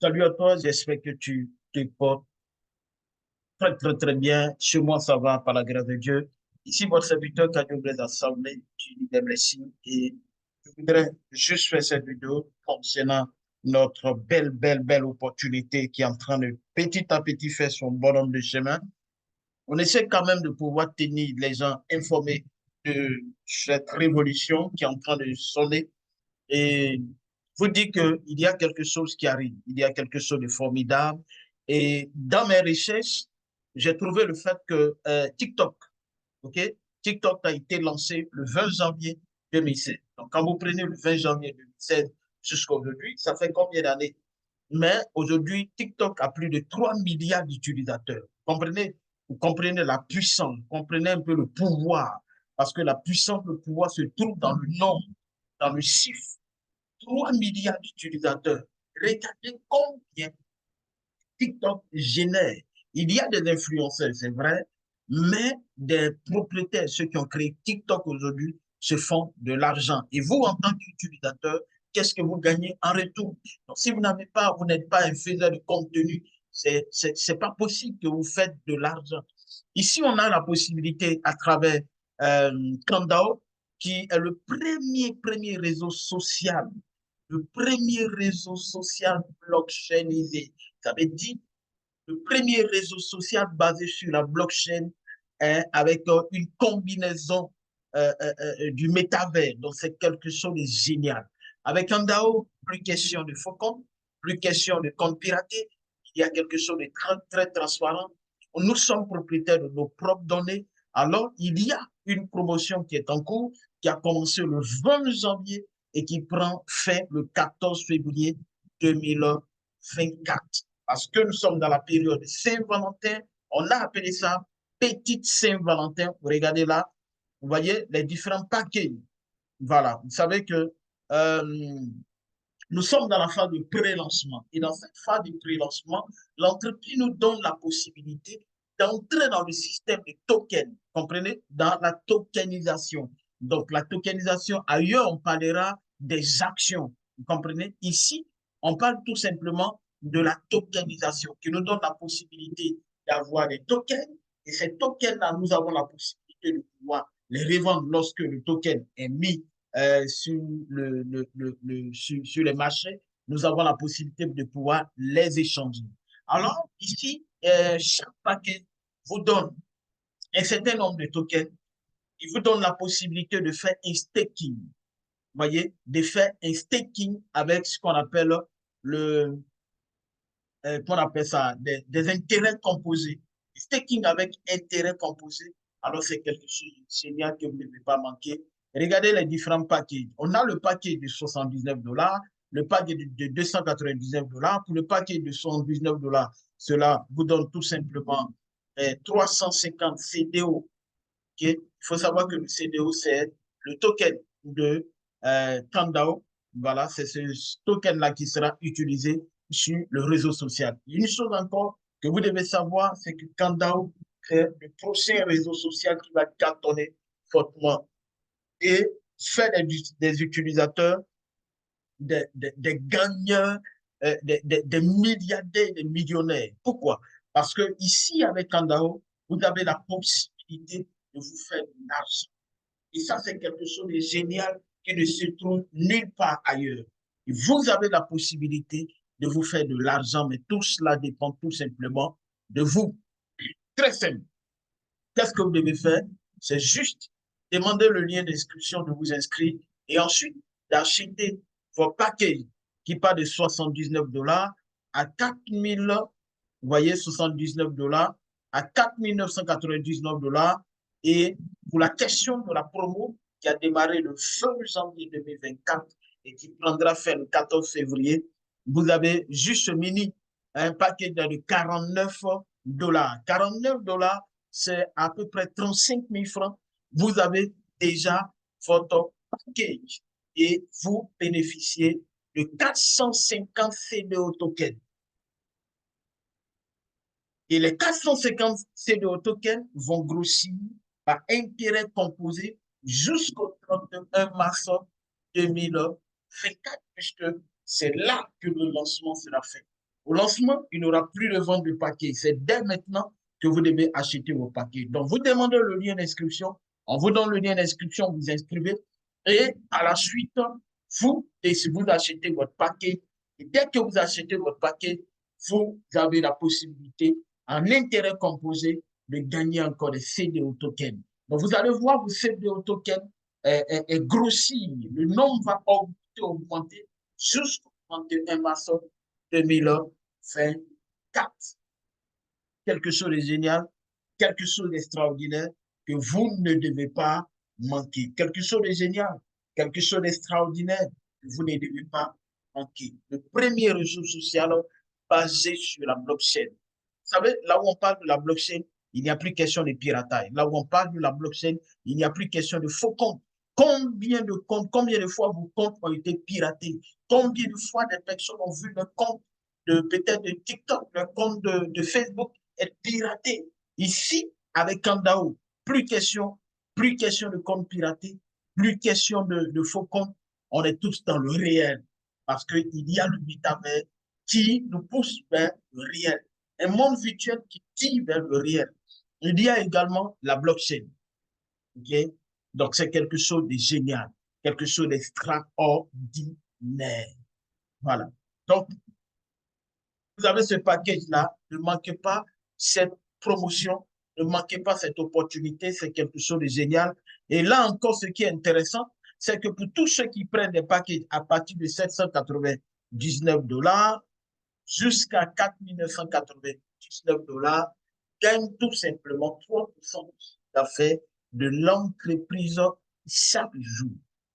Salut à toi, j'espère que tu te portes très bien. Chez moi, ça va par la grâce de Dieu. Ici, votre serviteur Kadio Blaise Assemblée du Blessing et je voudrais juste faire cette vidéo concernant notre belle opportunité qui est en train de petit à petit faire son bonhomme de chemin. On essaie quand même de pouvoir tenir les gens informés de cette révolution qui est en train de sonner et vous dire qu'il y a quelque chose qui arrive, il y a quelque chose de formidable. Et dans mes recherches, j'ai trouvé le fait que TikTok, ok, TikTok a été lancé le 20 janvier 2016. Donc, quand vous prenez le 20 janvier 2016 jusqu'à aujourd'hui, ça fait combien d'années? Mais aujourd'hui, TikTok a plus de 3 milliards d'utilisateurs. Comprenez, vous comprenez la puissance, vous comprenez un peu le pouvoir, parce que la puissance, le pouvoir se trouve dans le nombre, dans le chiffre. 3 milliards d'utilisateurs. Regardez combien TikTok génère. Il y a des influenceurs, c'est vrai, mais des propriétaires, ceux qui ont créé TikTok aujourd'hui, se font de l'argent. Et vous, en tant qu'utilisateur, qu'est-ce que vous gagnez en retour? Donc, si vous n'avez pas, vous n'êtes pas un faiseur de contenu, c'est pas possible que vous faites de l'argent. Ici, on a la possibilité à travers Kandao, qui est le premier réseau social, le premier réseau social blockchainisé. Ça veut dire le premier réseau social basé sur la blockchain hein, avec une combinaison du métavers. Donc, c'est quelque chose de génial. Avec un DAO, plus question de faux comptes, plus question de comptes piratés. Il y a quelque chose de très transparent. Nous sommes propriétaires de nos propres données. Alors, il y a une promotion qui est en cours, qui a commencé le 20 janvier et qui prend fin le 14 février 2024. Parce que nous sommes dans la période de Saint-Valentin, on a appelé ça Petite Saint-Valentin. Vous regardez là, vous voyez les différents paquets. Voilà, vous savez que euh, nous sommes dans la phase de pré-lancement. Et dans cette phase de pré-lancement, l'entreprise nous donne la possibilité d'entrer dans le système de token, comprenez, dans la tokenisation. Donc, la tokenisation, ailleurs, on parlera des actions. Vous comprenez? Ici, on parle tout simplement de la tokenisation qui nous donne la possibilité d'avoir des tokens. Et ces tokens-là, nous avons la possibilité de pouvoir les revendre lorsque le token est mis sur les marchés, nous avons la possibilité de pouvoir les échanger. Alors, ici, chaque paquet vous donne un certain nombre de tokens. Il vous donne la possibilité de faire un staking. Vous voyez, de faire un staking avec ce qu'on appelle le, qu'on appelle ça, des intérêts composés. Staking avec intérêts composés, alors c'est quelque chose de génial que vous ne devez pas manquer. Regardez les différents paquets. On a le paquet de 79 $, le paquet de 299 $. Pour le paquet de 79 $, cela vous donne tout simplement 350 CDO. Okay? Il faut savoir que le CDO, c'est le token de Kandao. Voilà, c'est ce token-là qui sera utilisé sur le réseau social. Une chose encore que vous devez savoir, c'est que Kandao est le prochain réseau social qui va cartonner fortement et faire des utilisateurs, des gagneurs, des milliardaires, des millionnaires. Pourquoi? Parce que ici, avec Kandao, vous avez la possibilité de vous faire de l'argent. Et ça, c'est quelque chose de génial qui ne se trouve nulle part ailleurs. Et vous avez la possibilité de vous faire de l'argent, mais tout cela dépend tout simplement de vous. Très simple. Qu'est-ce que vous devez faire? C'est juste demander le lien d'inscription de vous inscrire et ensuite d'acheter vos paquets qui part de 79 $ à 4000, vous voyez, 79 $ à 4999 $. Et pour la question de la promo qui a démarré le 1er janvier 2024 et qui prendra fin le 14 février, vous avez juste mini un paquet de 49 $. 49 $, c'est à peu près 35 000 francs. Vous avez déjà votre package et vous bénéficiez de 450 CDO tokens. Et les 450 CDO tokens vont grossir par intérêt composé jusqu'au 31 mars 2024, puisque c'est là que le lancement sera fait. Au lancement, il n'y aura plus de vente de paquets. C'est dès maintenant que vous devez acheter vos paquets. Donc, vous demandez le lien d'inscription. On vous donne le lien d'inscription, vous inscrivez. Et à la suite, vous achetez votre paquet. Et dès que vous achetez votre paquet, vous avez la possibilité, en intérêt composé, de gagner encore des CDO tokens. Donc, vous allez voir vos CDO tokens grossir. Le nombre va augmenter jusqu'au 31 mars 2024. Quelque chose de génial, quelque chose d'extraordinaire que vous ne devez pas manquer. Quelque chose de génial, quelque chose d'extraordinaire que vous ne devez pas manquer. Le premier réseau social basé sur la blockchain. Vous savez, là où on parle de la blockchain, il n'y a plus question de piratage. Là où on parle de la blockchain, il n'y a plus question de faux comptes. Combien de comptes, combien de fois vos comptes ont été piratés? Combien de fois des personnes ont vu le compte de peut-être de TikTok, le compte de Facebook être piraté? Ici, avec Kandao, plus question de compte piraté, plus question de faux comptes. On est tous dans le réel parce qu'il y a le métavers qui nous pousse vers le réel. Un monde virtuel qui tire vers le réel. Il y a également la blockchain. Okay? Donc, c'est quelque chose de génial, quelque chose d'extraordinaire. Voilà. Donc, vous avez ce package-là, ne manquez pas cette promotion, ne manquez pas cette opportunité, c'est quelque chose de génial. Et là encore, ce qui est intéressant, c'est que pour tous ceux qui prennent des packages à partir de 799 $ jusqu'à 4 999 $ gagnent tout simplement 3% d'affaires de l'entreprise chaque jour.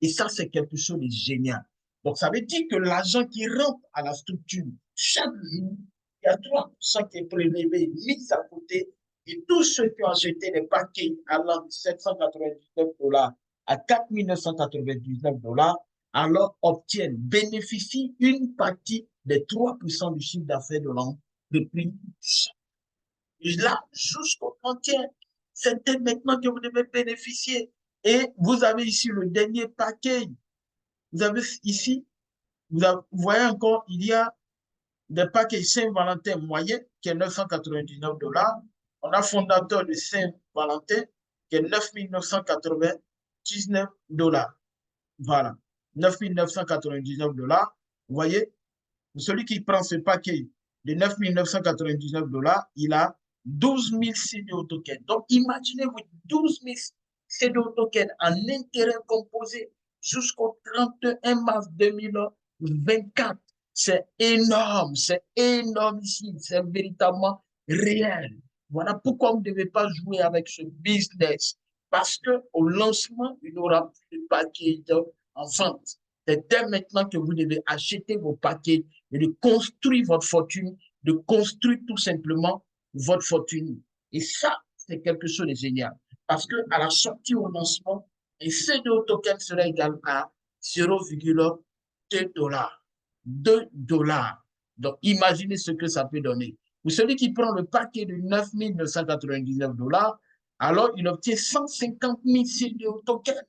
Et ça, c'est quelque chose de génial. Donc, ça veut dire que l'argent qui rentre à la structure chaque jour, il y a 3% qui est prélevé, mis à côté, et tous ceux qui ont acheté des paquets allant de 799 $ à 4 999 $, alors obtiennent, bénéficient une partie des 3% du chiffre d'affaires de l'entreprise. Et là, jusqu'au 31, c'est maintenant que vous devez bénéficier. Et vous avez ici le dernier paquet. Vous avez ici, vous voyez encore, il y a des paquets Saint-Valentin moyen qui est 999 $. On a fondateur de Saint-Valentin qui est 9 999 $. Voilà, 9 999 $. Vous voyez, celui qui prend ce paquet de 9 999 $, il a 12 000 CDO tokens. Donc, imaginez-vous 12 000 CDO tokens en intérêt composé jusqu'au 31 mars 2024. C'est énorme, c'est énormissime, c'est véritablement réel. Voilà pourquoi vous ne devez pas jouer avec ce business. Parce qu'au lancement, il n'y aura plus de paquets en vente. C'est dès maintenant que vous devez acheter vos paquets et de construire votre fortune, de construire tout simplement votre fortune. Et ça, c'est quelque chose de génial. Parce qu'à la sortie au lancement, un CDO token sera égal à 0,2 $. 2 $. Donc, imaginez ce que ça peut donner. Pour celui qui prend le paquet de 9 999 $, alors il obtient 150 000 CDO tokens.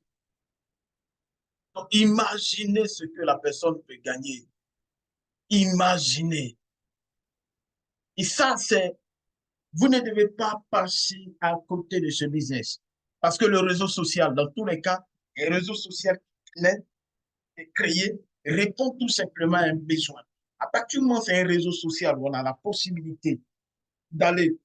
Donc, imaginez ce que la personne peut gagner. Imaginez. Et ça, c'est, vous ne devez pas passer à côté de ce business. Parce que le réseau social, dans tous les cas, un réseau social est créé, répond tout simplement à un besoin. À partir du moment où c'est un réseau social où on a la possibilité d'aller,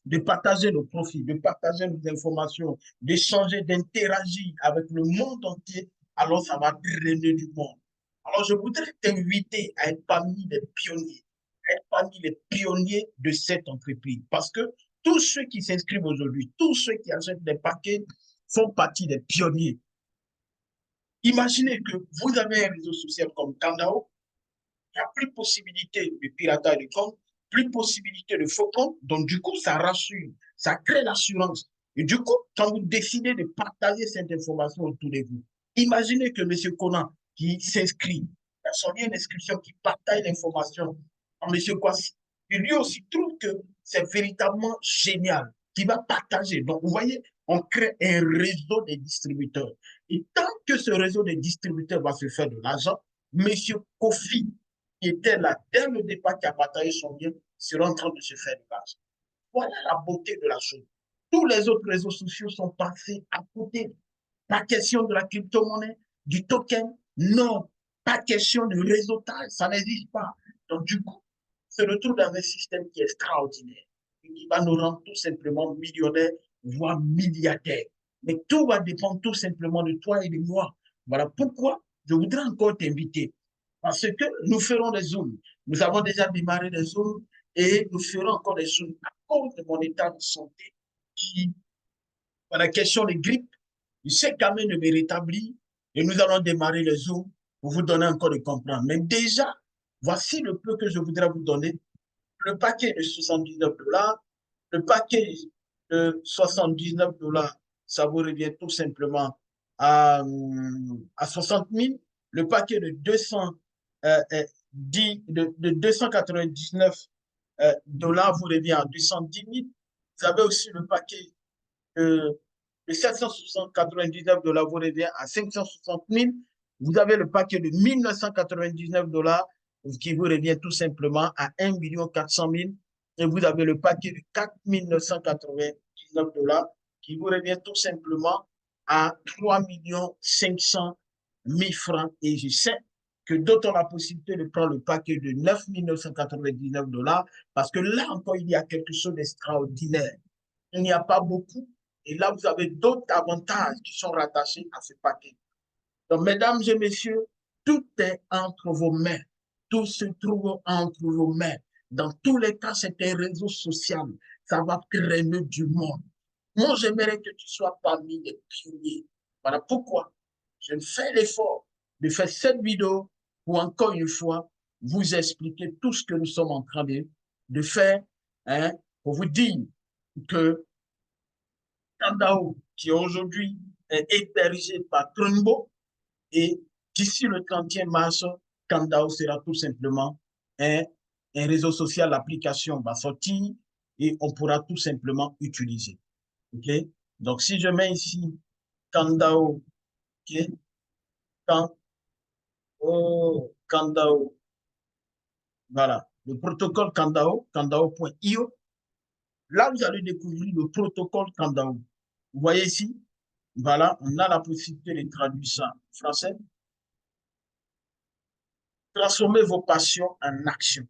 de partager nos profits, de partager nos informations, d'échanger, d'interagir avec le monde entier, alors ça va drainer du monde. Alors, je voudrais t'inviter à être parmi les pionniers, à être parmi les pionniers de cette entreprise. Parce que tous ceux qui s'inscrivent aujourd'hui, tous ceux qui achètent des paquets font partie des pionniers. Imaginez que vous avez un réseau social comme Kandao, il n'y a plus de possibilité de piratage de compte, plus de possibilité de faux compte. Donc, du coup, ça rassure, ça crée l'assurance. Et du coup, quand vous décidez de partager cette information autour de vous, imaginez que M. Conan, qui s'inscrit, dans son lien d'inscription, qui partage l'information à M. Kwasi, et lui aussi trouve que c'est véritablement génial, qui va partager. Donc, vous voyez, on crée un réseau de distributeurs. Et tant que ce réseau de distributeurs va se faire de l'argent, M. Kofi qui était là dès le départ, qui a partagé son bien, sera en train de se faire de l'argent. Voilà la beauté de la chose. Tous les autres réseaux sociaux sont passés à côté. Pas question de la crypto-monnaie, du token, non. Pas question de réseautage, ça n'existe pas. Donc, du coup, se retrouve dans un système qui est extraordinaire, qui va nous rendre tout simplement millionnaires, voire milliardaires. Mais tout va dépendre tout simplement de toi et de moi. Voilà pourquoi je voudrais encore t'inviter. Parce que nous ferons des zooms. Nous avons déjà démarré des zooms et nous ferons encore des zooms à cause de mon état de santé qui, pour la question de grippe, je sais quand même de me rétablir et nous allons démarrer les zooms pour vous donner encore de comprendre. Mais déjà, voici le peu que je voudrais vous donner. Le paquet de 79 $, le paquet de 79 $, ça vous revient tout simplement à 60 000. Le paquet de 299 $ vous revient à 210 000. Vous avez aussi le paquet de 799 $, vous revient à 560 000. Vous avez le paquet de 1999 $ qui vous revient tout simplement à 1 400 000. Et vous avez le paquet de 4 999 $ qui vous revient tout simplement à 3 500 000 francs. Et je sais que d'autres ont la possibilité de prendre le paquet de 9 999 $ parce que là encore, il y a quelque chose d'extraordinaire. Il n'y a pas beaucoup. Et là, vous avez d'autres avantages qui sont rattachés à ce paquet. Donc, mesdames et messieurs, tout est entre vos mains. Tout se trouve entre vos mains. Dans tous les cas, c'est un réseau social. Ça va traîner du monde. Moi, j'aimerais que tu sois parmi les pionniers. Voilà pourquoi je fais l'effort de faire cette vidéo pour encore une fois vous expliquer tout ce que nous sommes en train de faire, hein, pour vous dire que Kandao, qui aujourd'hui est hébergé par Trumbo, et d'ici le 30e mars, Kandao sera tout simplement un réseau social, l'application va sortir et on pourra tout simplement utiliser. OK? Donc, si je mets ici Kandao, OK? Kandao, voilà, le protocole Kandao, kandao.io. Là, vous allez découvrir le protocole Kandao. Vous voyez ici, voilà, on a la possibilité de traduire ça en français. Transformez vos passions en action.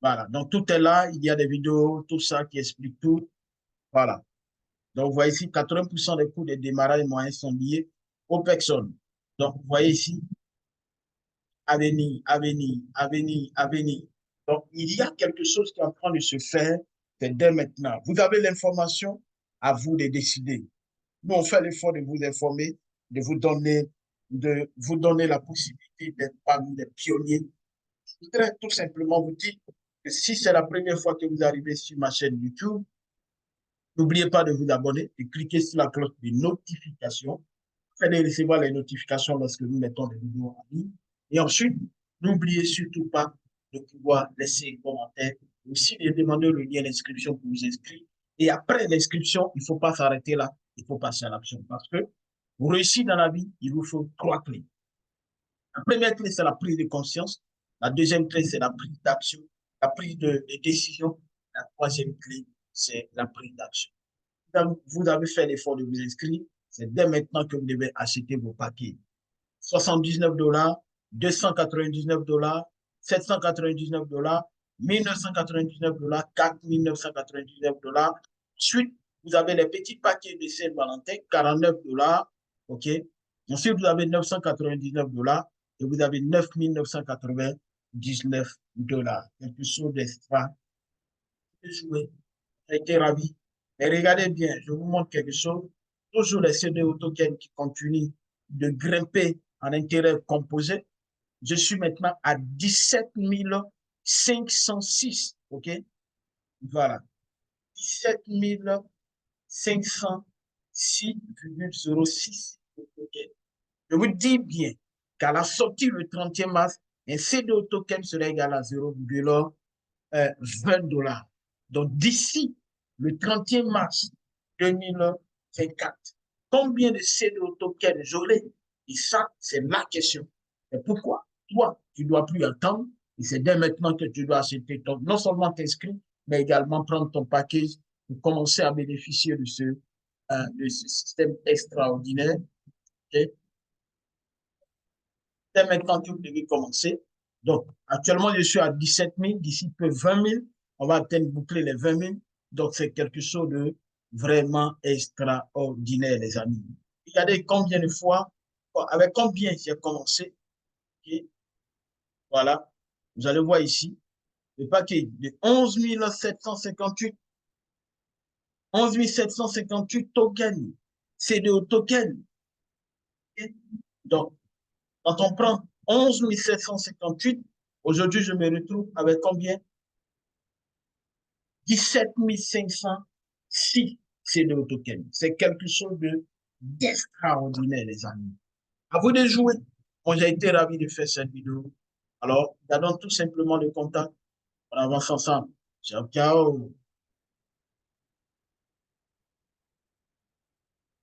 Voilà, donc tout est là, il y a des vidéos, tout ça qui explique tout. Voilà. Donc, vous voyez ici, 80% des coûts de démarrage moyens sont liés aux personnes. Donc, vous voyez ici, avenir, avenir, avenir, avenir. Donc, il y a quelque chose qui est en train de se faire dès maintenant. Vous avez l'information, à vous de décider. Nous, on fait l'effort de vous informer, de vous donner la possibilité d'être parmi les pionniers. Je voudrais tout simplement vous dire que si c'est la première fois que vous arrivez sur ma chaîne YouTube, n'oubliez pas de vous abonner, de cliquer sur la cloche de notification, afin de recevoir les notifications lorsque nous mettons des vidéos en ligne. Et ensuite, n'oubliez surtout pas de pouvoir laisser un commentaire, aussi de demander le lien d'inscription pour vous inscrire. Et après l'inscription, il ne faut pas s'arrêter là, il faut passer à l'action. Parce que pour réussir dans la vie, il vous faut 3 clés. La première clé, c'est la prise de conscience. La deuxième clé, c'est la prise d'action. La prise de décision. La troisième clé, c'est la prise d'action. Vous avez fait l'effort de vous inscrire. C'est dès maintenant que vous devez acheter vos paquets. 79 $, 299 $, 799 $, 1999 $, 4999 $. Ensuite, vous avez les petits paquets de Saint-Valentin, 49 $. OK? Ensuite, vous avez 999 $ et vous avez 9 999 $. Quelque chose d'extra. Jouer. J'ai été ravi. Mais regardez bien, je vous montre quelque chose. Toujours les CDO tokens qui continuent de grimper en intérêt composé. Je suis maintenant à 17 506. OK? Voilà. 17 506,06. OK? Je vous dis bien qu'à la sortie le 30e mars, un CDO token sera égal à 0,20 $. Donc, d'ici le 30e mars 2024, combien de CDO tokens j'aurai? Et ça, c'est ma question. Et pourquoi? Toi, tu ne dois plus attendre. Et c'est dès maintenant que tu dois acheter non seulement t'inscrire, mais également prendre ton package pour commencer à bénéficier de ce système extraordinaire. Okay? Dès maintenant que vous devez commencer. Donc, actuellement, je suis à 17 000. D'ici peu 20 000. On va peut-être boucler les 20 000. Donc, c'est quelque chose de vraiment extraordinaire, les amis. Regardez combien de fois, avec combien j'ai commencé. Okay? Voilà. Vous allez voir ici, le paquet de 11 758. 11 758 tokens. C'est de tokens. Okay? Donc, quand on prend 11 758, aujourd'hui, je me retrouve avec combien? 17 506 CDO tokens. C'est quelque chose d'extraordinaire, les amis. À vous de jouer. Moi, j'ai été ravi de faire cette vidéo. Alors, gardons tout simplement le contact. On avance ensemble. Ciao, ciao.